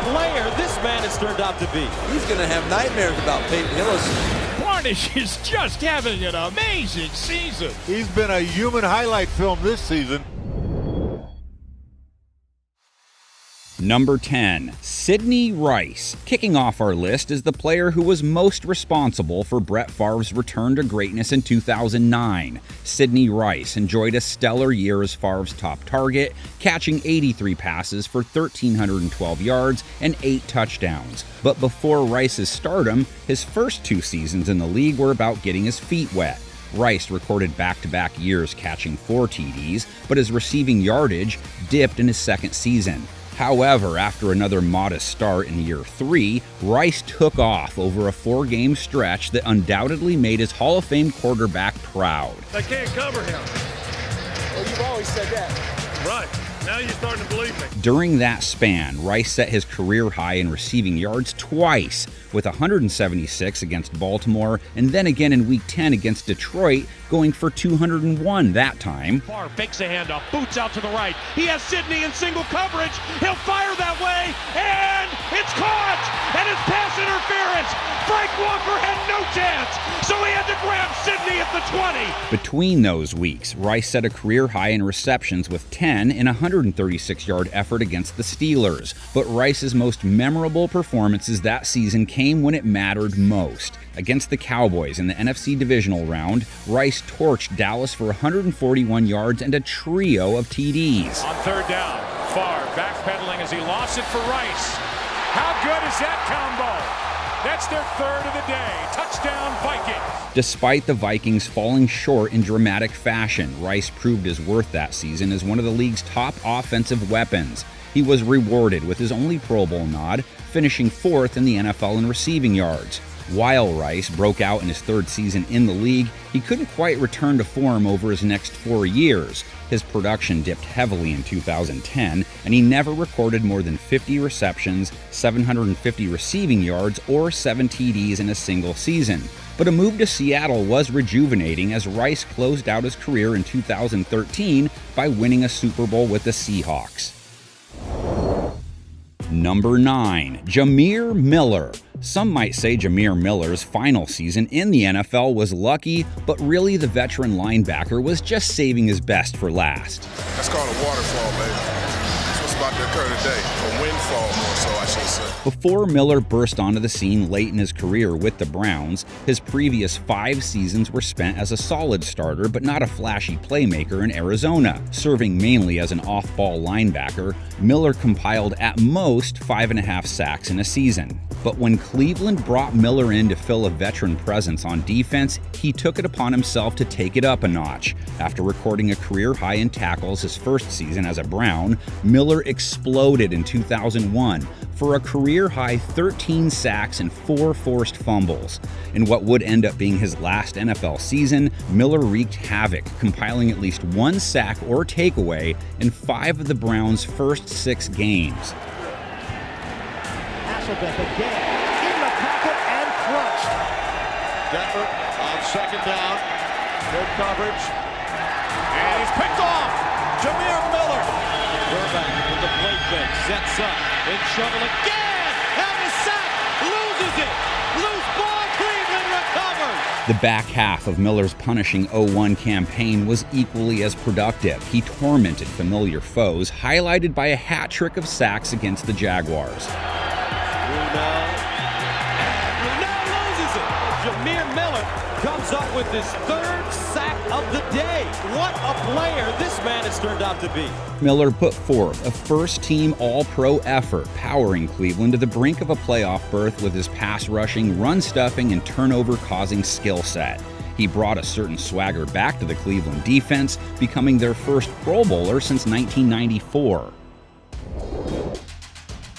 player this man has turned out to be. He's going to have nightmares about Peyton Hillis. Barnish is just having an amazing season. He's been a human highlight film this season. Number 10, Sidney Rice. Kicking off our list is the player who was most responsible for Brett Favre's return to greatness in 2009. Sidney Rice enjoyed a stellar year as Favre's top target, catching 83 passes for 1,312 yards and 8 touchdowns. But before Rice's stardom, his first 2 seasons in the league were about getting his feet wet. Rice recorded back-to-back years catching 4 TDs, but his receiving yardage dipped in his second season. However, after another modest start in year 3, Rice took off over a 4-game stretch that undoubtedly made his Hall of Fame quarterback proud. They can't cover him. Well, you've always said that. Right. Now you're starting to believe me. During that span, Rice set his career high in receiving yards twice, with 176 against Baltimore and then again in Week 10 against Detroit, going for 201 that time. Favre fakes a handoff, boots out to the right. He has Sidney in single coverage. He'll fire that way, and it's caught! And it's pass interference! Frank Walker had no chance, so he had to grab Sidney at the 20. Between those weeks, Rice set a career high in receptions with 10 in a 136-yard effort against the Steelers. But Rice's most memorable performances that season came when it mattered most. Against the Cowboys in the NFC Divisional Round, Rice torched Dallas for 141 yards and a trio of TDs. On third down, Favre backpedaling as he lost it for Rice. How good is that combo? That's their third of the day. Touchdown, Vikings. Despite the Vikings falling short in dramatic fashion, Rice proved his worth that season as one of the league's top offensive weapons. He was rewarded with his only Pro Bowl nod, finishing 4th in the NFL in receiving yards. While Rice broke out in his 3rd season in the league, he couldn't quite return to form over his next 4 years. His production dipped heavily in 2010, and he never recorded more than 50 receptions, 750 receiving yards, or 7 TDs in a single season. But a move to Seattle was rejuvenating as Rice closed out his career in 2013 by winning a Super Bowl with the Seahawks. Number 9, Jamir Miller. Some might say Jamir Miller's final season in the NFL was lucky, but really the veteran linebacker was just saving his best for last. That's called a waterfall, baby. That's what's about to occur today. A windfall, more so, I should say. Before Miller burst onto the scene late in his career with the Browns, his previous 5 seasons were spent as a solid starter but not a flashy playmaker in Arizona. Serving mainly as an off-ball linebacker, Miller compiled at most 5.5 sacks in a season. But when Cleveland brought Miller in to fill a veteran presence on defense, he took it upon himself to take it up a notch. After recording a career high in tackles his first season as a Brown, Miller exploded in 2001 for a career-high 13 sacks and 4 forced fumbles. In what would end up being his last NFL season, Miller wreaked havoc, compiling at least 1 sack or takeaway in 5 of the Browns' first 6 games. Hasselbeck again in the pocket and crunched. Denver on 2nd down. Good coverage. And he's picked off. Jamir Miller. Burbank with the play fake. Sets up. In trouble again. And a sack. Loses it. Loose ball. Cleveland recovers. The back half of Miller's punishing 0-1 campaign was equally as productive. He tormented familiar foes, highlighted by a hat trick of sacks against the Jaguars. Brunell loses it. Jamir Miller comes up with his 3rd sack of the day. What a player this man has turned out to be. Miller put forth a first-team All-Pro effort, powering Cleveland to the brink of a playoff berth with his pass-rushing, run-stuffing, and turnover-causing skill set. He brought a certain swagger back to the Cleveland defense, becoming their first Pro Bowler since 1994.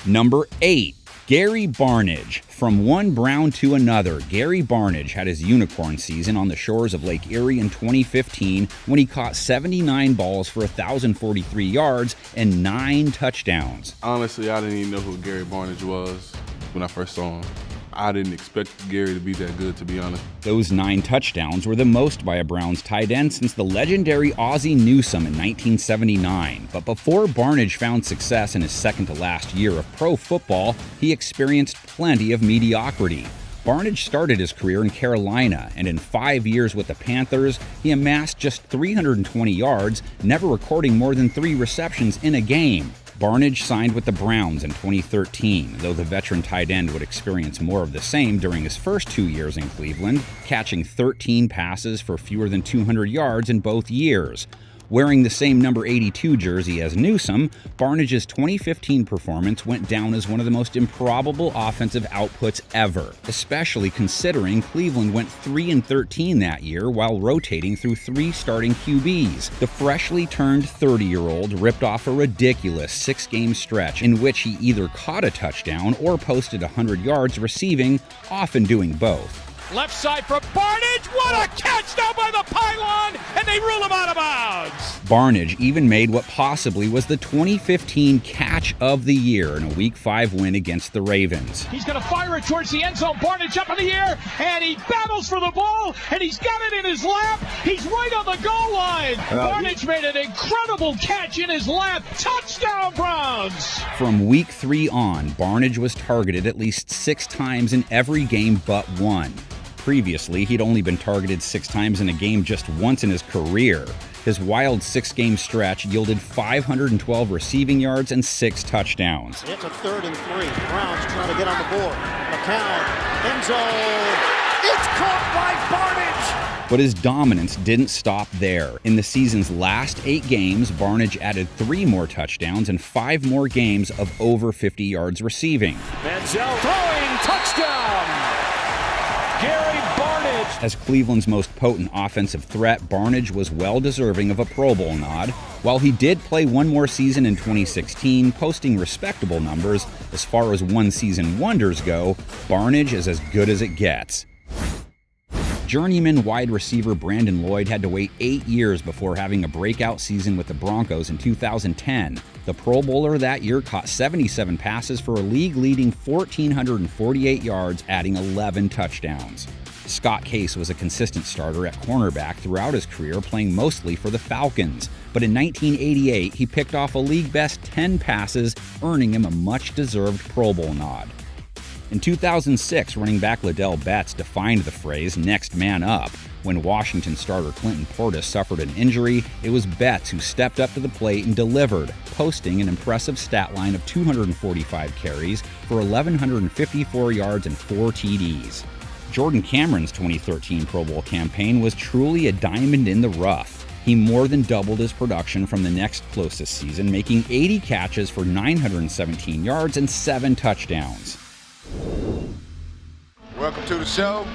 Number 8. Gary Barnidge. From one Brown to another, Gary Barnidge had his unicorn season on the shores of Lake Erie in 2015 when he caught 79 balls for 1,043 yards and 9 touchdowns. Honestly, I didn't even know who Gary Barnidge was when I first saw him. I didn't expect Gary to be that good, to be honest. Those 9 touchdowns were the most by a Browns tight end since the legendary Ozzie Newsome in 1979. But before Barnidge found success in his second to last year of pro football, he experienced plenty of mediocrity. Barnidge started his career in Carolina, and in 5 years with the Panthers, he amassed just 320 yards, never recording more than 3 receptions in a game. Barnidge signed with the Browns in 2013, though the veteran tight end would experience more of the same during his first 2 years in Cleveland, catching 13 passes for fewer than 200 yards in both years. Wearing the same number 82 jersey as Newsome, Barnidge's 2015 performance went down as one of the most improbable offensive outputs ever, especially considering Cleveland went 3-13 that year while rotating through 3 starting QBs. The freshly turned 30-year-old ripped off a ridiculous 6-game stretch in which he either caught a touchdown or posted 100 yards receiving, often doing both. Left side for Barnidge. What a catch down by the pylon, and they rule him out of bounds. Barnidge even made what possibly was the 2015 catch of the year in a Week 5 win against the Ravens. He's going to fire it towards the end zone. Barnidge up in the air, and he battles for the ball, and he's got it in his lap. He's right on the goal line. Barnidge made an incredible catch in his lap. Touchdown, Browns! From Week 3 on, Barnidge was targeted at least 6 times in every game but one. Previously, he'd only been targeted 6 times in a game just once in his career. His wild 6-game stretch yielded 512 receiving yards and 6 touchdowns. It's a 3rd and 3. Browns trying to get on the board. McCown, end zone. It's caught by Barnidge. But his dominance didn't stop there. In the season's last 8 games, Barnidge added 3 more touchdowns and 5 more games of over 50 yards receiving. Manziel throwing, touchdown! Gary Barnidge. As Cleveland's most potent offensive threat, Barnidge was well deserving of a Pro Bowl nod. While he did play one more season in 2016, posting respectable numbers, as far as one-season wonders go, Barnidge is as good as it gets. Journeyman wide receiver Brandon Lloyd had to wait 8 years before having a breakout season with the Broncos in 2010. The Pro Bowler that year caught 77 passes for a league-leading 1,448 yards, adding 11 touchdowns. Scott Case was a consistent starter at cornerback throughout his career, playing mostly for the Falcons. But in 1988, he picked off a league-best 10 passes, earning him a much-deserved Pro Bowl nod. In 2006, running back Liddell Betts defined the phrase "next man up." When Washington starter Clinton Portis suffered an injury, it was Betts who stepped up to the plate and delivered, posting an impressive stat line of 245 carries for 1,154 yards and 4 TDs. Jordan Cameron's 2013 Pro Bowl campaign was truly a diamond in the rough. He more than doubled his production from the next closest season, making 80 catches for 917 yards and 7 touchdowns. Welcome to the show.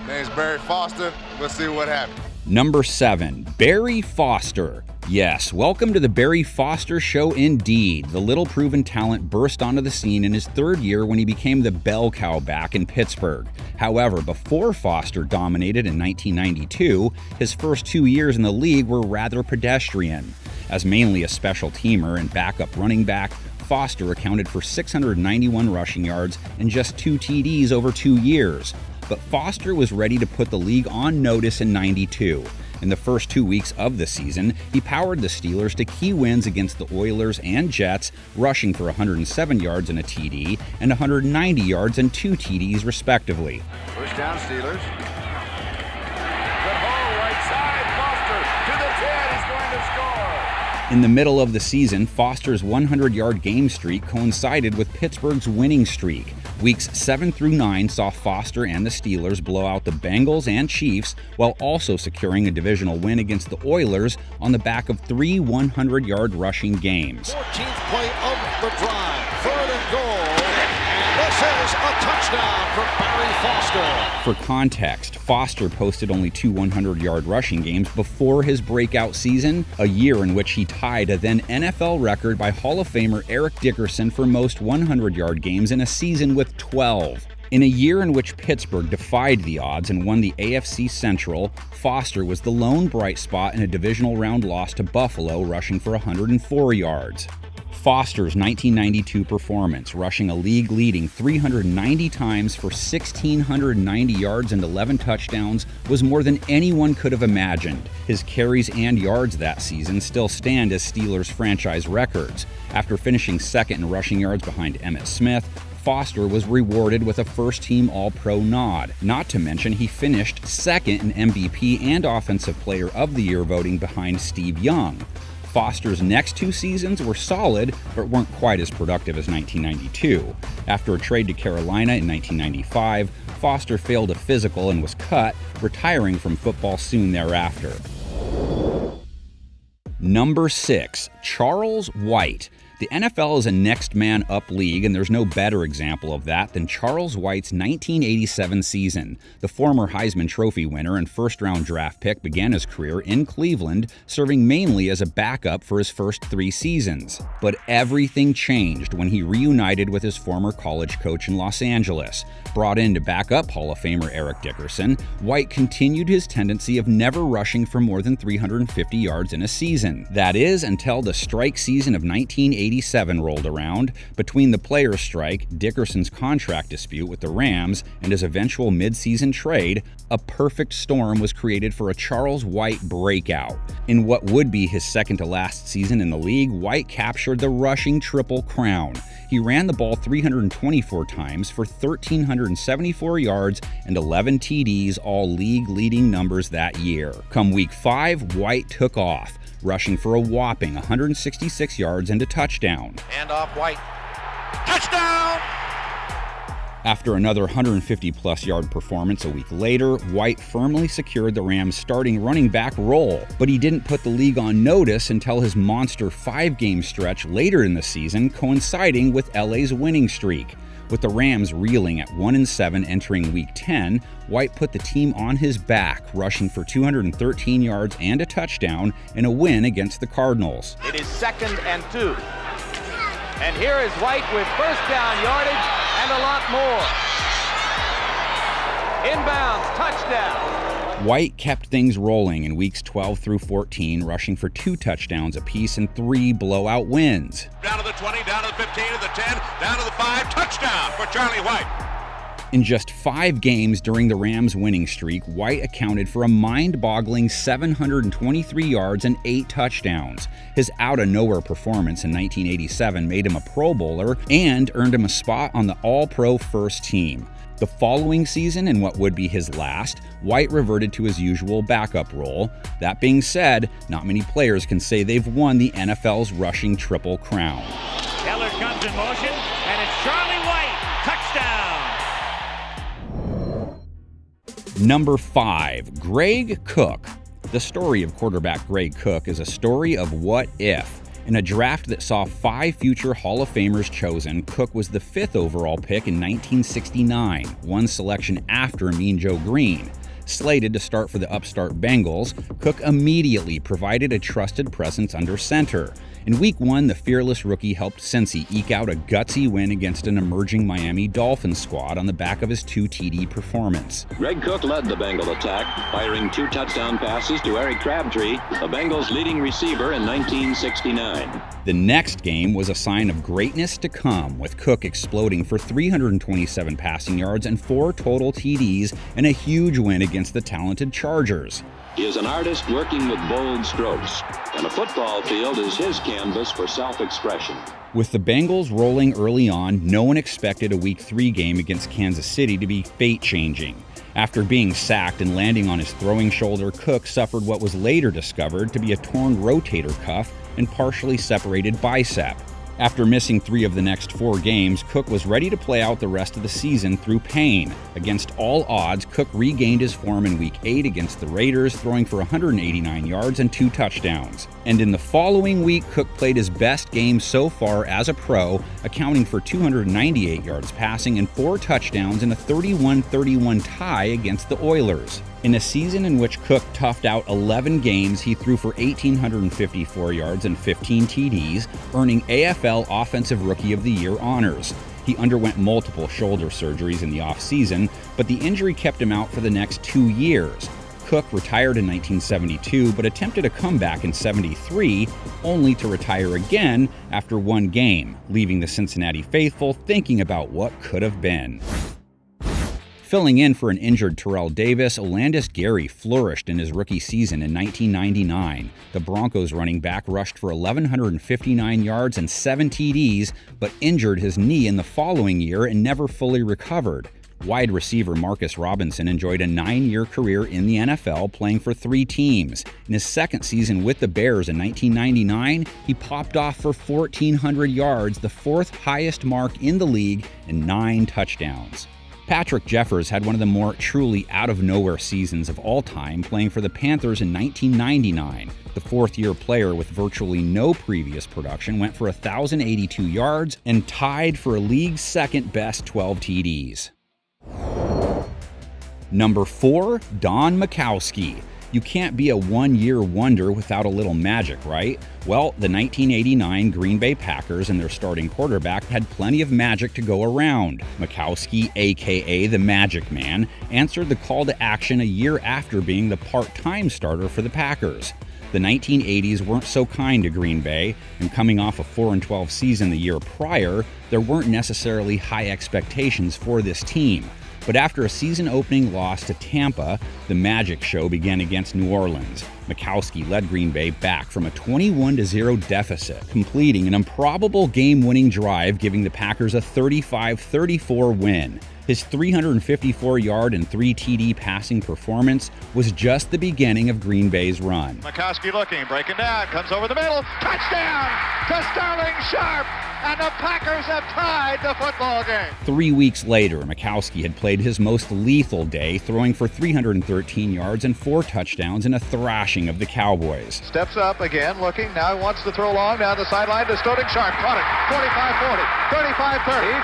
Name's Barry Foster. Let's see what happens. Number 7, Barry Foster. Yes, welcome to the Barry Foster Show indeed. The little proven talent burst onto the scene in his 3rd year when he became the bell cow back in Pittsburgh. However, before Foster dominated in 1992, his first 2 years in the league were rather pedestrian. As mainly a special teamer and backup running back, Foster accounted for 691 rushing yards and just 2 TDs over 2 years. But Foster was ready to put the league on notice in '92. In the first 2 weeks of the season, he powered the Steelers to key wins against the Oilers and Jets, rushing for 107 yards and a TD and 190 yards and 2 TDs respectively. First down, Steelers. Good hole, right side. Foster to the 10. He's going to score. In the middle of the season, Foster's 100-yard game streak coincided with Pittsburgh's winning streak. Weeks 7 through 9 saw Foster and the Steelers blow out the Bengals and Chiefs, while also securing a divisional win against the Oilers on the back of 3 100-yard rushing games. 14th play of the drive. 3rd and goal. And this is a touchdown for Barry Foster. For context, Foster posted only 2 100-yard rushing games before his breakout season, a year in which he tied a then NFL record by Hall of Famer Eric Dickerson for most 100-yard games in a season with 12. In a year in which Pittsburgh defied the odds and won the AFC Central, Foster was the lone bright spot in a divisional round loss to Buffalo, rushing for 104 yards. Foster's 1992 performance, rushing a league-leading 390 times for 1,690 yards and 11 touchdowns, was more than anyone could have imagined. His carries and yards that season still stand as Steelers franchise records. After finishing second in rushing yards behind Emmitt Smith, Foster was rewarded with a first-team All-Pro nod. Not to mention he finished second in MVP and Offensive Player of the Year voting behind Steve Young. Foster's next 2 seasons were solid, but weren't quite as productive as 1992. After a trade to Carolina in 1995, Foster failed a physical and was cut, retiring from football soon thereafter. Number 6, Charles White. The NFL is a next man up league, and there's no better example of that than Charles White's 1987 season. The former Heisman Trophy winner and first-round draft pick began his career in Cleveland, serving mainly as a backup for his first 3 seasons. But everything changed when he reunited with his former college coach in Los Angeles. Brought in to back up Hall of Famer Eric Dickerson, White continued his tendency of never rushing for more than 350 yards in a season. That is, until the strike season of 1987 rolled around. Between the players' strike, Dickerson's contract dispute with the Rams, and his eventual midseason trade, a perfect storm was created for a Charles White breakout. In what would be his second to last season in the league, White captured the rushing triple crown. He ran the ball 324 times for 1,374 yards and 11 TDs, all league-leading numbers that year. Come week 5, White took off, rushing for a whopping 166 yards and a touchdown. And off White. Touchdown! After another 150-plus yard performance a week later, White firmly secured the Rams' starting running back role, but he didn't put the league on notice until his monster 5-game stretch later in the season, coinciding with LA's winning streak. With the Rams reeling at 1-7 entering Week 10, White put the team on his back, rushing for 213 yards and a touchdown in a win against the Cardinals. It is 2nd and 2. And here is White with first down yardage and a lot more. Inbounds, touchdown. White kept things rolling in weeks 12 through 14, rushing for 2 touchdowns apiece and 3 blowout wins. Down to the 20, down to the 15, to the 10, down to the 5, touchdown for Charlie White. In just 5 games during the Rams' winning streak, White accounted for a mind-boggling 723 yards and 8 touchdowns. His out-of-nowhere performance in 1987 made him a Pro Bowler and earned him a spot on the All-Pro first team. The following season, in what would be his last, White reverted to his usual backup role. That being said, not many players can say they've won the NFL's rushing triple crown. Keller comes in motion, and it's Charlie White. Touchdown! Number 5, Greg Cook. The story of quarterback Greg Cook is a story of what if. In a draft that saw 5 future Hall of Famers chosen, Cook was the 5th overall pick in 1969, one selection after Mean Joe Green. Slated to start for the upstart Bengals, Cook immediately provided a trusted presence under center. In Week 1, the fearless rookie helped Cincy eke out a gutsy win against an emerging Miami Dolphins squad on the back of his 2 TD performance. Greg Cook led the Bengal attack, firing 2 touchdown passes to Eric Crabtree, the Bengals' leading receiver in 1969. The next game was a sign of greatness to come, with Cook exploding for 327 passing yards and 4 total TDs in a huge win against the talented Chargers. He is an artist working with bold strokes, and a football field is his canvas for self-expression. With the Bengals rolling early on, no one expected a Week 3 game against Kansas City to be fate-changing. After being sacked and landing on his throwing shoulder, Cook suffered what was later discovered to be a torn rotator cuff and partially separated bicep. After missing 3 of the next 4 games, Cook was ready to play out the rest of the season through pain. Against all odds, Cook regained his form in Week 8 against the Raiders, throwing for 189 yards and 2 touchdowns. And in the following week, Cook played his best game so far as a pro, accounting for 298 yards passing and 4 touchdowns in a 31-31 tie against the Oilers. In a season in which Cook toughed out 11 games, he threw for 1,854 yards and 15 TDs, earning AFL Offensive Rookie of the Year honors. He underwent multiple shoulder surgeries in the offseason, but the injury kept him out for the next 2 years. Cook retired in 1972 but attempted a comeback in '73, only to retire again after one game, leaving the Cincinnati faithful thinking about what could have been. Filling in for an injured Terrell Davis, Olandis Gary flourished in his rookie season in 1999. The Broncos running back rushed for 1,159 yards and 7 TDs, but injured his knee in the following year and never fully recovered. Wide receiver Marcus Robinson enjoyed a 9-year career in the NFL, playing for 3 teams. In his second season with the Bears in 1999, he popped off for 1,400 yards, the 4th highest mark in the league, and 9 touchdowns. Patrick Jeffers had one of the more truly out-of-nowhere seasons of all time, playing for the Panthers in 1999. The 4th-year player with virtually no previous production went for 1,082 yards and tied for a league's second-best 12 TDs. Number 4, Don Majkowski. You can't be a one-year wonder without a little magic, right? Well, the 1989 Green Bay Packers and their starting quarterback had plenty of magic to go around. Majkowski, aka the Magic Man, answered the call to action a year after being the part-time starter for the Packers. The 1980s weren't so kind to Green Bay, and coming off a 4-12 season the year prior, there weren't necessarily high expectations for this team. But after a season-opening loss to Tampa, the magic show began against New Orleans. Majkowski led Green Bay back from a 21-0 deficit, completing an improbable game-winning drive, giving the Packers a 35-34 win. His 354-yard and 3 TD passing performance was just the beginning of Green Bay's run. Majkowski looking, breaking down, comes over the middle, touchdown to Sterling Sharp, and the Packers have tied the football game. 3 weeks later, Majkowski had played his most lethal day, throwing for 313 yards and 4 touchdowns in a thrashing of the Cowboys. Steps up again, looking, now he wants to throw long down the sideline to Sterling Sharp, caught it, 45-40, 35-30,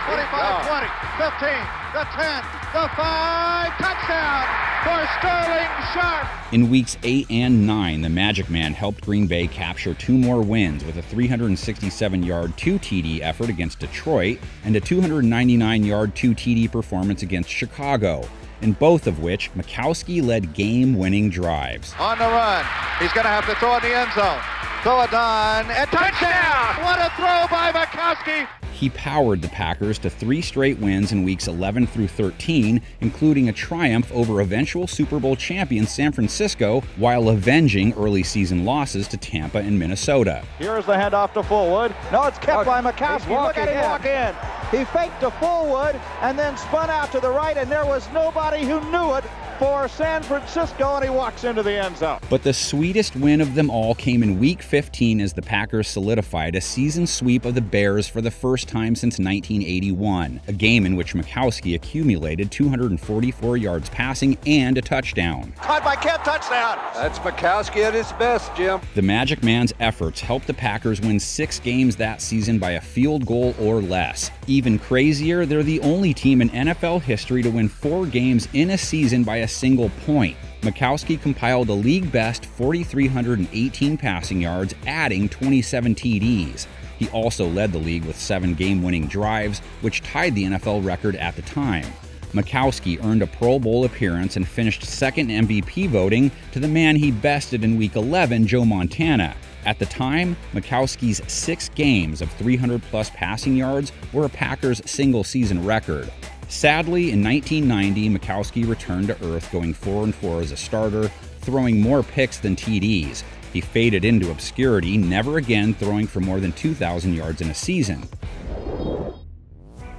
25-20, 15, the 10, the 5, touchdown for Sterling Sharp. In weeks 8 and 9, the Magic Man helped Green Bay capture 2 more wins with a 367-yard 2 TD effort against Detroit and a 299-yard 2 TD performance against Chicago, in both of which Majkowski led game-winning drives. On the run, he's going to have to throw in the end zone. Throw it on, and touchdown! What a throw by Majkowski! He powered the Packers to 3 straight wins in weeks 11 through 13, including a triumph over eventual Super Bowl champion San Francisco, while avenging early season losses to Tampa and Minnesota. Here's the handoff to Fullwood. No, it's kept by Majkowski. Look at him walk in. He faked to Fullwood and then spun out to the right, and there was nobody who knew it for San Francisco, and he walks into the end zone. But the sweetest win of them all came in Week 15 as the Packers solidified a season sweep of the Bears for the first time since 1981, a game in which Majkowski accumulated 244 yards passing and a touchdown. Caught by Kemp, touchdown! That's Majkowski at his best, Jim. The Magic Man's efforts helped the Packers win 6 games that season by a field goal or less. Even crazier, they're the only team in NFL history to win 4 games in a season by a single point. Majkowski compiled a league-best 4,318 passing yards, adding 27 TDs. He also led the league with 7 game-winning drives, which tied the NFL record at the time. Majkowski earned a Pro Bowl appearance and finished second in MVP voting to the man he bested in Week 11, Joe Montana. At the time, Majkowski's 6 games of 300-plus passing yards were a Packers single-season record. Sadly, in 1990, Majkowski returned to earth, going 4-4 as a starter, throwing more picks than TDs. He faded into obscurity, never again throwing for more than 2,000 yards in a season.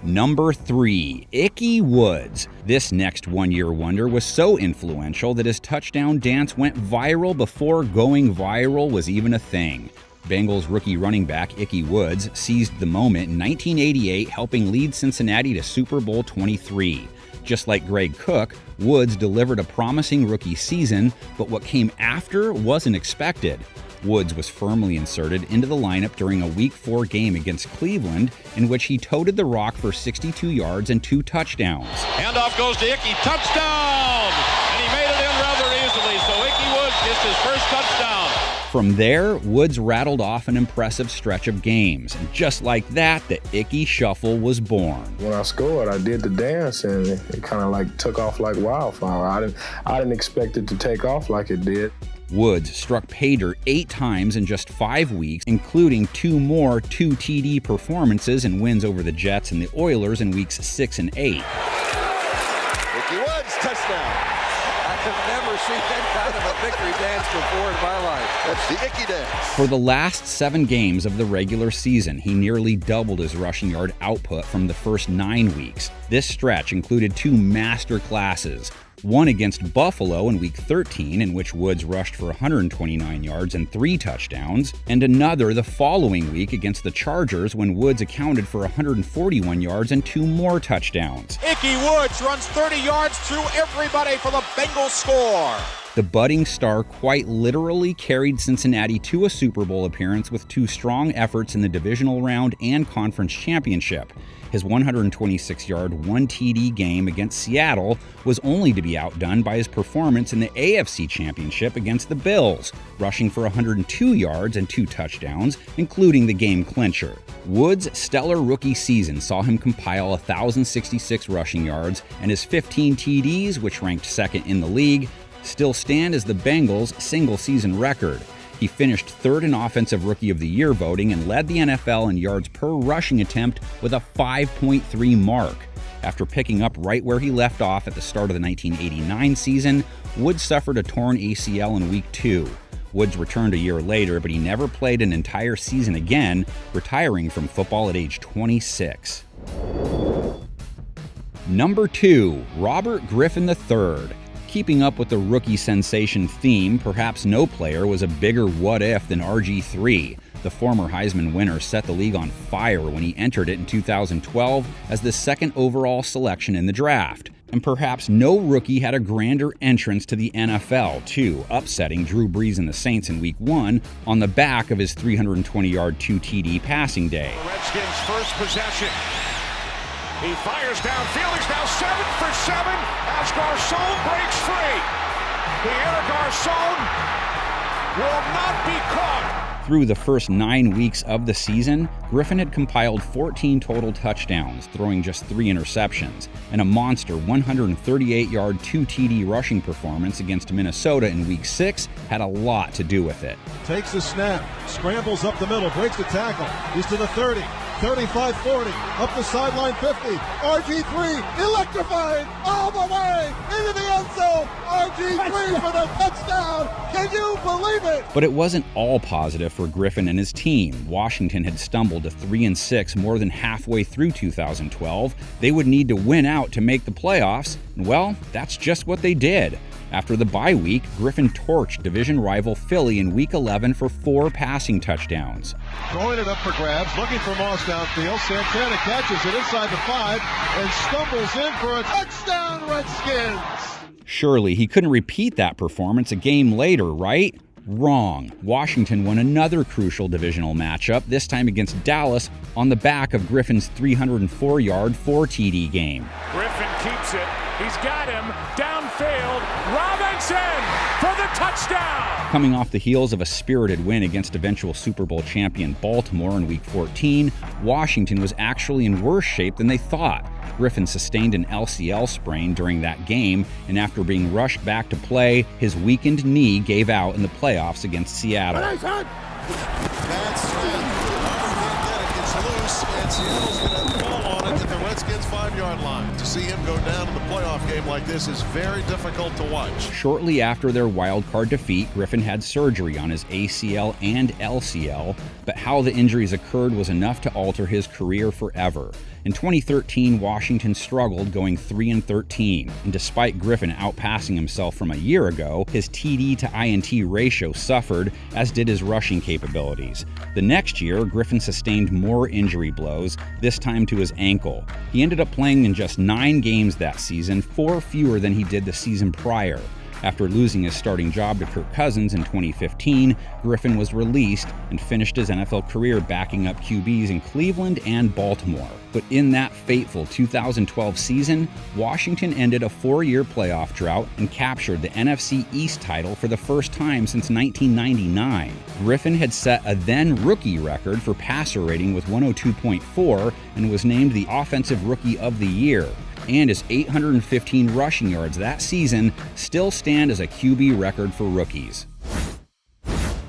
Number 3, Ickey Woods. This next one-year wonder was so influential that his touchdown dance went viral before going viral was even a thing. Bengals rookie running back Ickey Woods seized the moment in 1988, helping lead Cincinnati to Super Bowl 23. Just like Greg Cook, Woods delivered a promising rookie season, but what came after wasn't expected. Woods was firmly inserted into the lineup during a Week 4 game against Cleveland, in which he toted the rock for 62 yards and 2 touchdowns. Handoff goes to Ickey, touchdown! And he made it in rather easily, so Ickey Woods gets his first touchdown. From there, Woods rattled off an impressive stretch of games, and just like that, the Ickey Shuffle was born. When I scored, I did the dance, and it kind of like took off like wildfire. I didn't expect it to take off like it did. Woods struck pay dirt 8 times in just 5 weeks, including 2 more 2 TD performances and wins over the Jets and the Oilers in weeks 6 and 8. Ickey Woods, touchdown. I have never seen that kind of a victory dance before in my life. That's the Ickey dance. For the last 7 games of the regular season, he nearly doubled his rushing yard output from the first 9 weeks. This stretch included 2 master classes. One against Buffalo in Week 13, in which Woods rushed for 129 yards and 3 touchdowns, and another the following week against the Chargers when Woods accounted for 141 yards and 2 more touchdowns. Ickey Woods runs 30 yards through everybody for the Bengals score. The budding star quite literally carried Cincinnati to a Super Bowl appearance with 2 strong efforts in the divisional round and conference championship. His 126-yard, 1 TD game against Seattle was only to be outdone by his performance in the AFC Championship against the Bills, rushing for 102 yards and 2 touchdowns, including the game clincher. Woods' stellar rookie season saw him compile 1,066 rushing yards, and his 15 TDs, which ranked second in the league, still stand as the Bengals' single-season record. He finished 3rd in Offensive Rookie of the Year voting and led the NFL in yards per rushing attempt with a 5.3 mark. After picking up right where he left off at the start of the 1989 season, Woods suffered a torn ACL in Week 2. Woods returned a year later, but he never played an entire season again, retiring from football at age 26. Number 2, Robert Griffin III. Keeping up with the rookie sensation theme, perhaps no player was a bigger what-if than RG3. The former Heisman winner set the league on fire when he entered it in 2012 as the 2nd overall selection in the draft. And perhaps no rookie had a grander entrance to the NFL, too, upsetting Drew Brees and the Saints in Week 1 on the back of his 320-yard 2 TD passing day. Redskins' first possession. He fires downfield. He's now 7 for 7 as Garcon breaks free. The Garcon will not be caught. Through the first 9 weeks of the season, Griffin had compiled 14 total touchdowns, throwing just 3 interceptions, and a monster 138-yard 2 TD rushing performance against Minnesota in Week 6 had a lot to do with it. Takes the snap, scrambles up the middle, breaks the tackle. He's to the 30, 35, 40, up the sideline 50. RG3 electrifying all the way into the end zone. RG3 for the touchdown. Can you believe it? But it wasn't all positive for Griffin and his team. Washington had stumbled to 3-6 more than halfway through 2012. They would need to win out to make the playoffs, and well, that's just what they did. After the bye week, Griffin torched division rival Philly in Week 11 for 4 passing touchdowns. Throwing it up for grabs, looking for Moss downfield. Santana catches it inside the 5 and stumbles in for a touchdown, Redskins! Surely he couldn't repeat that performance a game later, right? Wrong. Washington won another crucial divisional matchup, this time against Dallas, on the back of Griffin's 304-yard 4 TD game. Griffin keeps it. He's got him downfield. Robinson for the touchdown. Coming off the heels of a spirited win against eventual Super Bowl champion Baltimore in Week 14, Washington was actually in worse shape than they thought. Griffin sustained an LCL sprain during that game, and after being rushed back to play, his weakened knee gave out in the playoffs against Seattle. Bad snap. Gets loose, and Seattle's going to fall on it at the Redskins' 5-yard line. To see him go down in the playoff game like this is very difficult to watch. Shortly after their wildcard defeat, Griffin had surgery on his ACL and LCL, but how the injuries occurred was enough to alter his career forever. In 2013, Washington struggled, going 3-13, and despite Griffin outpassing himself from a year ago, his TD to INT ratio suffered, as did his rushing capabilities. The next year, Griffin sustained more injury blows, this time to his ankle. He ended up playing in just 9 games that season, 4 fewer than he did the season prior. After losing his starting job to Kirk Cousins in 2015, Griffin was released and finished his NFL career backing up QBs in Cleveland and Baltimore. But in that fateful 2012 season, Washington ended a 4-year playoff drought and captured the NFC East title for the first time since 1999. Griffin had set a then rookie record for passer rating with 102.4 and was named the Offensive Rookie of the Year. And his 815 rushing yards that season still stand as a QB record for rookies.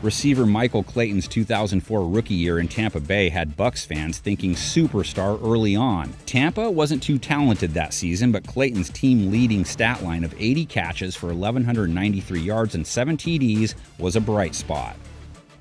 Receiver Michael Clayton's 2004 rookie year in Tampa Bay had Bucs fans thinking superstar early on. Tampa wasn't too talented that season, but Clayton's team-leading stat line of 80 catches for 1,193 yards and 7 TDs was a bright spot.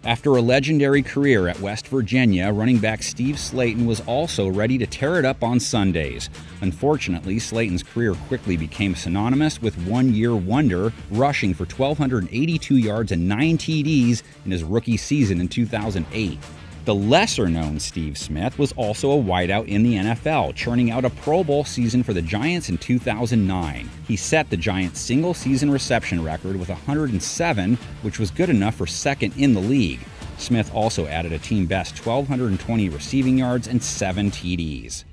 After a legendary career at West Virginia, running back Steve Slaton was also ready to tear it up on Sundays. Unfortunately, Slaton's career quickly became synonymous with one-year wonder, rushing for 1,282 yards and 9 TDs in his rookie season in 2008. The lesser-known Steve Smith was also a wideout in the NFL, churning out a Pro Bowl season for the Giants in 2009. He set the Giants' single-season reception record with 107, which was good enough for second in the league. Smith also added a team-best 1,220 receiving yards and 7 TDs.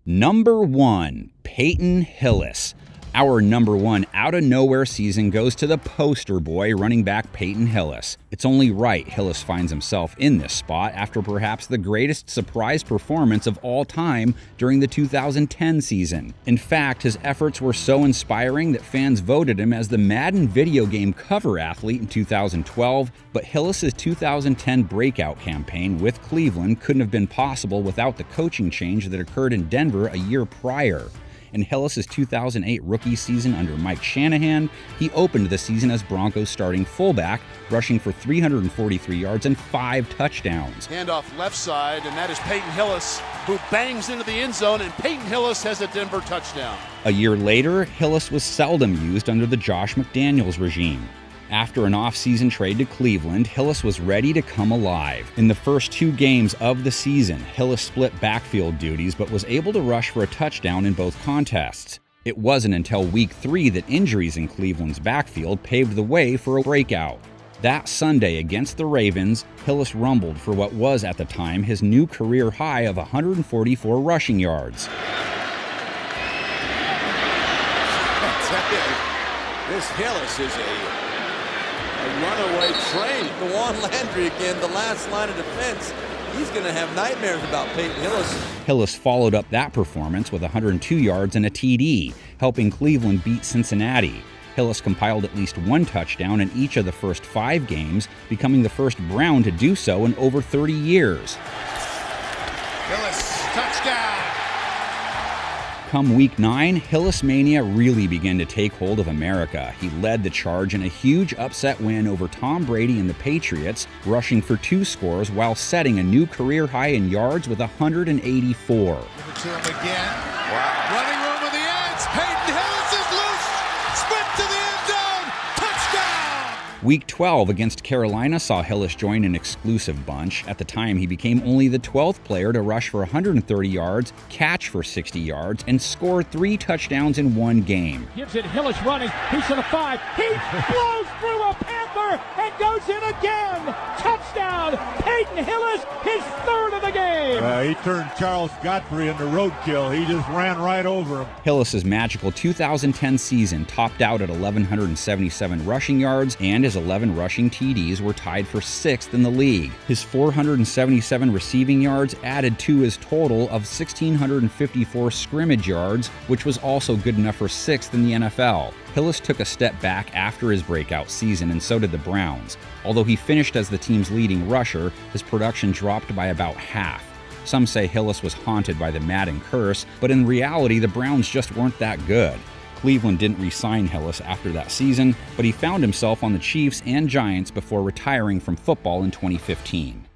Number 1, Peyton Hillis. Our number 1 out-of-nowhere season goes to the poster boy running back Peyton Hillis. It's only right Hillis finds himself in this spot after perhaps the greatest surprise performance of all time during the 2010 season. In fact, his efforts were so inspiring that fans voted him as the Madden video game cover athlete in 2012, but Hillis's 2010 breakout campaign with Cleveland couldn't have been possible without the coaching change that occurred in Denver a year prior. In Hillis's 2008 rookie season under Mike Shanahan, he opened the season as Broncos starting fullback, rushing for 343 yards and 5 touchdowns. Handoff left side, and that is Peyton Hillis, who bangs into the end zone, and Peyton Hillis has a Denver touchdown. A year later, Hillis was seldom used under the Josh McDaniels regime. After an off-season trade to Cleveland, Hillis was ready to come alive. In the first 2 games of the season, Hillis split backfield duties but was able to rush for a touchdown in both contests. It wasn't until Week 3 that injuries in Cleveland's backfield paved the way for a breakout. That Sunday against the Ravens, Hillis rumbled for what was at the time his new career high of 144 rushing yards. This Hillis is a runaway train. Dewan Landry again, the last line of defense. He's going to have nightmares about Peyton Hillis. Hillis followed up that performance with 102 yards and a TD, helping Cleveland beat Cincinnati. Hillis compiled at least 1 touchdown in each of the first 5 games, becoming the first Brown to do so in over 30 years. Hillis, touchdown! Come Week 9, Hillis Mania really began to take hold of America. He led the charge in a huge upset win over Tom Brady and the Patriots, rushing for 2 scores while setting a new career high in yards with 184. Give it to him again. Wow. Running room of the ends. Peyton Hillis is loose. Sprint to the end zone. Touchdown! Week 12 against Carolina saw Hillis join an exclusive bunch. At the time, he became only the 12th player to rush for 130 yards, catch for 60 yards, and score 3 touchdowns in 1 game. Gives it Hillis running. He's to the 5. He blows through a Panther and goes in again. Touchdown. Peyton Hillis, his 3rd of the game. He turned Charles Godfrey into roadkill. He just ran right over him. Hillis's magical 2010 season topped out at 1,177 rushing yards, and his 11 rushing TDs were tied for 6th in the league. His 477 receiving yards added to his total of 1,654 scrimmage yards, which was also good enough for 6th in the NFL. Hillis took a step back after his breakout season, and so did the Browns. Although he finished as the team's leading rusher, his production dropped by about half. Some say Hillis was haunted by the Madden curse, but in reality, the Browns just weren't that good. Cleveland didn't re-sign Hillis after that season, but he found himself on the Chiefs and Giants before retiring from football in 2015.